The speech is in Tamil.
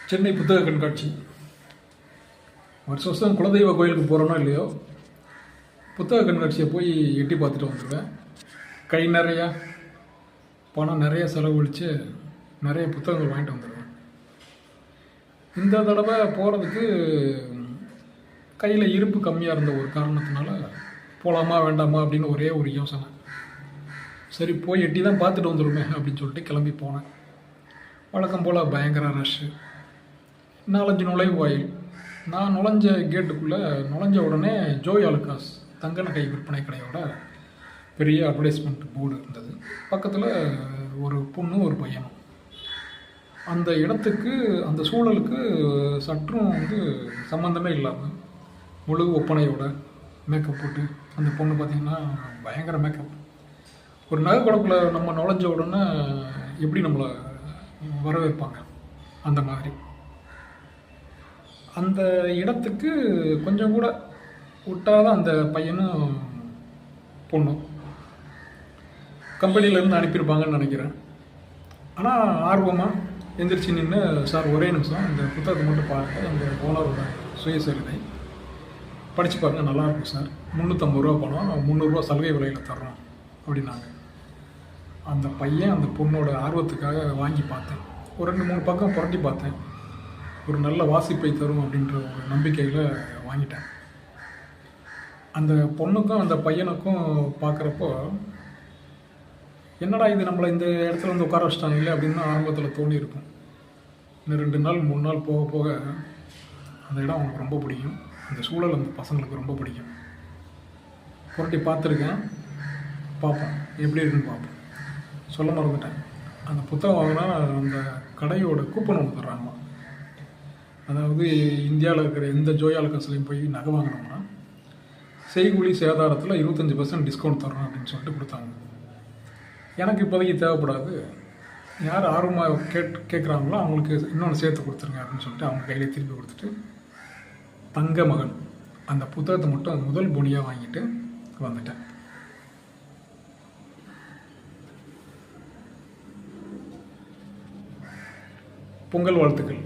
சென்னை புத்தக கண்காட்சி. வருஷம் வருஷம் குலதெய்வ கோயிலுக்கு போகிறோனோ இல்லையோ, புத்தக கண்காட்சியை போய் எட்டி பார்த்துட்டு வந்துடுவேன். கை நிறையா பணம் நிறைய செலவழித்து நிறைய புத்தகங்கள் வாங்கிட்டு வந்துடுவேன். இந்த தடவை போகிறதுக்கு கையில் இருப்பு கம்மியாக இருந்த ஒரு காரணத்தினால போகலாமா வேண்டாமா அப்படின்னு ஒரே ஒரு யோசனை. சரி, போய் எட்டி தான் பார்த்துட்டு வந்துடுமே அப்படின்னு சொல்லிட்டு கிளம்பி போனேன். வழக்கம் போல் பயங்கர ரஷ்ஷு. 4-5 நுழைவாயில். நான் நுழைஞ்ச கேட்டுக்குள்ளே நுழைஞ்ச உடனே ஜோய் ஆலுக்காஸ் தங்க நகை விற்பனை கடையோட பெரிய அட்வர்டைஸ்மெண்ட் போர்டு இருந்தது. பக்கத்தில் ஒரு பொண்ணு ஒரு பையனும். அந்த இடத்துக்கு அந்த சூழலுக்கு சற்றும் சம்மந்தமே இல்லாமல் முழு ஒப்பனையோட மேக்கப் போட்டு அந்த பொண்ணு பார்த்திங்கன்னா பயங்கர மேக்கப். ஒரு நகை கடைக்குள்ளே நம்ம நுழைஞ்ச உடனே எப்படி நம்மளை வரவேற்பாங்க அந்த மாதிரி. அந்த இடத்துக்கு கொஞ்சம் கூட விட்டாதான் அந்த பையனும் பொண்ணும் கம்பெனியிலேருந்து அனுப்பியிருப்பாங்கன்னு நினைக்கிறேன். ஆனால் ஆர்வமாக எந்திரிச்சு நின்று, சார் ஒரே நிமிஷம் இந்த புத்தகத்தை மட்டும் பாருங்கள், அந்த ஓனரோட சுயசரிதை படித்து பாருங்கள், நல்லாயிருக்கும் சார், 350 ரூபா பணம், 300 ரூபா சலுகை விலையில் தர்றோம் அப்படின்னாங்க. அந்த பையன் அந்த பொண்ணோட ஆர்வத்துக்காக வாங்கி பார்த்தேன். ஒரு 2-3 பக்கம் புரட்டி பார்த்தேன். ஒரு நல்ல வாசிப்பை தரும் அப்படின்ற ஒரு நம்பிக்கையில் வாங்கிட்டேன். அந்த பொண்ணுக்கும் அந்த பையனுக்கும் பார்க்குறப்போ, என்னடா இது நம்மளை இந்த இடத்துல வந்து உட்கார வச்சிட்டாங்க இல்லை அப்படின்னு ஆரம்பத்தில் தோணியிருக்கும். இன்னும் 2 நாள் 3 நாள் போக போக அந்த இடம் அவங்களுக்கு ரொம்ப பிடிக்கும். அந்த சூழல் அந்த பசங்களுக்கு ரொம்ப பிடிக்கும். புரட்டி பார்த்துருக்கேன், பார்ப்போம் எப்படி இருக்குன்னு பார்ப்போம். சொல்ல மறந்துட்டேன், அந்த புத்தகம் வாங்கினா அந்த கடையோட கூப்பன் ஒன்று தர்றாங்கம்மா. அதாவது இந்தியாவில் இருக்கிற எந்த ஜோய் ஆலுக்காஸ்லையும் போய் நகை வாங்கினோம்னா செய்கூலி சேதாரத்தில் 25% டிஸ்கவுண்ட் தர்றோம் அப்படின்னு சொல்லிட்டு கொடுத்தாங்க. எனக்கு இப்போதைக்கு தேவைப்படாது, யார் ஆர்வமாக கேட்குறாங்களோ அவங்களுக்கு இன்னொன்று சேர்த்து கொடுத்துருங்க அப்படின்னு சொல்லிட்டு அவங்க கையில் திருப்பி கொடுத்துட்டு தங்க மகன் அந்த புத்தகத்தை மட்டும் முதல் பொனியாக வாங்கிட்டு வந்துட்டேன். பொங்கல் வாழ்த்துக்கள்.